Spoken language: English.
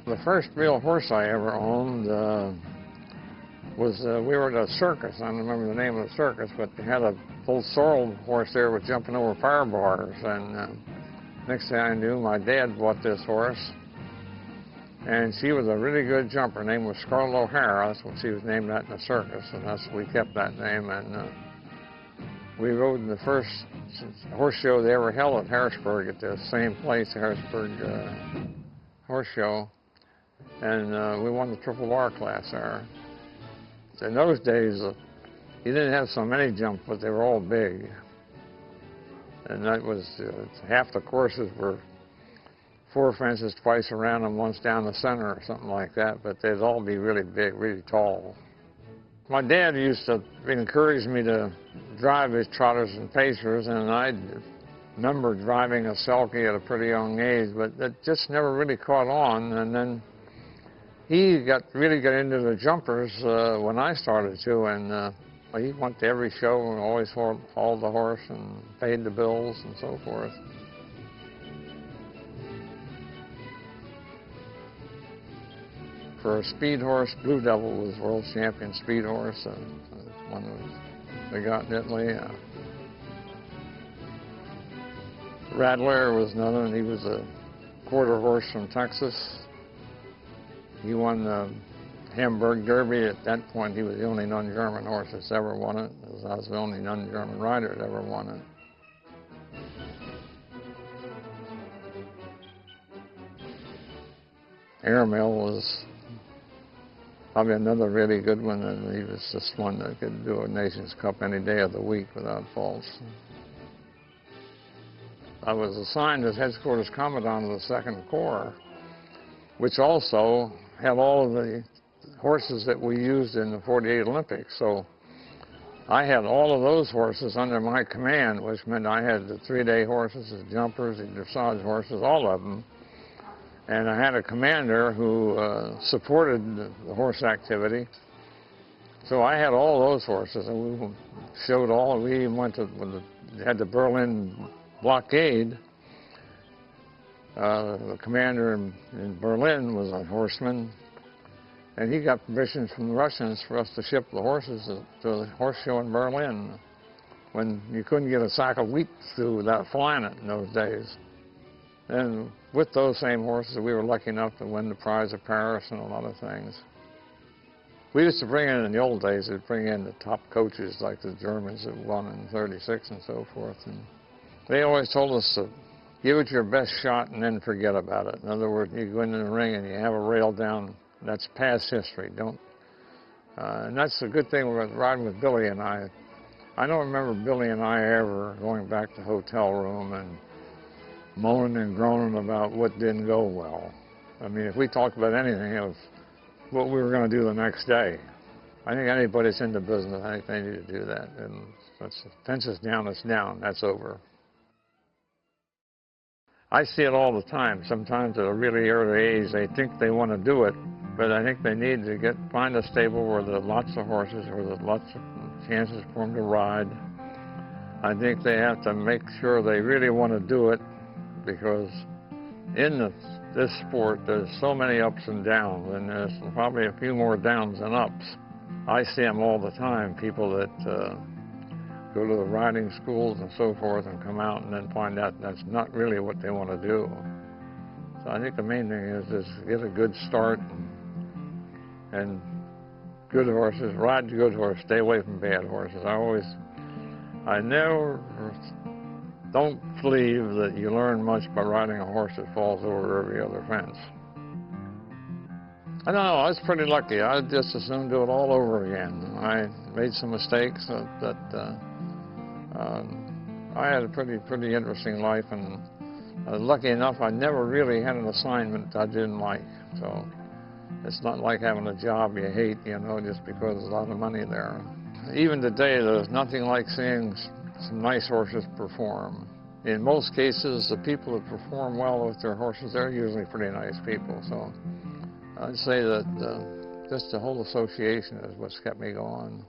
The first real horse I ever owned was, we were at a circus. I don't remember the name of the circus, but they had a full sorrel horse there with jumping over fire bars. And next thing I knew, my dad bought this horse. And she was a really good jumper. Her name was Scarlett O'Hara. That's what she was named at in the circus, and we kept that name. And we rode in the first horse show they ever held at Harrisburg, at the same place, the Harrisburg Horse Show. And we won the Triple R class there. In those days, you didn't have so many jumps, but they were all big. And that was, half the courses were 4 fences twice around and once down the center or something like that, but they'd all be really big, really tall. My dad used to encourage me to drive his trotters and pacers, and I remember driving a Selkie at a pretty young age, but it just never really caught on. And then he really got into the jumpers when I started to, and he went to every show and always hauled the horse and paid the bills and so forth. For a speed horse, Blue Devil was world champion speed horse, one that they got in Italy. Rattler was another, and he was a quarter horse from Texas. He won the Hamburg Derby. At that point, he was the only non-German horse that's ever won it. I was the only non-German rider that ever won it. Airmail was probably another really good one, and he was just one that could do a Nations Cup any day of the week without faults. I was assigned as headquarters commandant of the 2nd Corps, which also had all of the horses that we used in the '48 Olympics. So I had all of those horses under my command, which meant I had the 3-day horses, the jumpers, the dressage horses, all of them. And I had a commander who supported the horse activity. So I had all those horses, and we showed all. We even went to, when they had the Berlin blockade. The commander in Berlin was a horseman, and he got permission from the Russians for us to ship the horses to the horse show in Berlin, when you couldn't get a sack of wheat through without flying it in those days. And with those same horses, we were lucky enough to win the Prize of Paris and a lot of things. We used to bring in the old days, we'd bring in the top coaches like the Germans that won in '36 and so forth. And they always told us to give it your best shot and then forget about it. In other words, you go into the ring and you have a rail down, that's past history. And that's a good thing with riding with Billy and I. I don't remember Billy and I ever going back to the hotel room and moaning and groaning about what didn't go well. I mean, if we talked about anything, it was what we were going to do the next day. I think anybody that's in the business, I think they need to do that. And that's, the fence is down, it's down, that's over. I see it all the time. Sometimes at a really early age, they think they want to do it, but I think they need to find a stable where there's lots of horses, where there's lots of chances for them to ride. I think they have to make sure they really want to do it, because in this sport, there's so many ups and downs, and there's probably a few more downs than ups. I see them all the time, people that go to the riding schools and so forth and come out and then find out that's not really what they want to do. So I think the main thing is just get a good start and good horses, ride good horses, stay away from bad horses. I never don't believe that you learn much by riding a horse that falls over every other fence. I don't know, I was pretty lucky. I'd just as soon do it all over again. I made some mistakes, I had a pretty interesting life, and lucky enough, I never really had an assignment I didn't like. So it's not like having a job you hate, you know, just because there's a lot of money there. Even today, there's nothing like seeing some nice horses perform. In most cases, the people that perform well with their horses, they're usually pretty nice people. So I'd say that just the whole association is what's kept me going.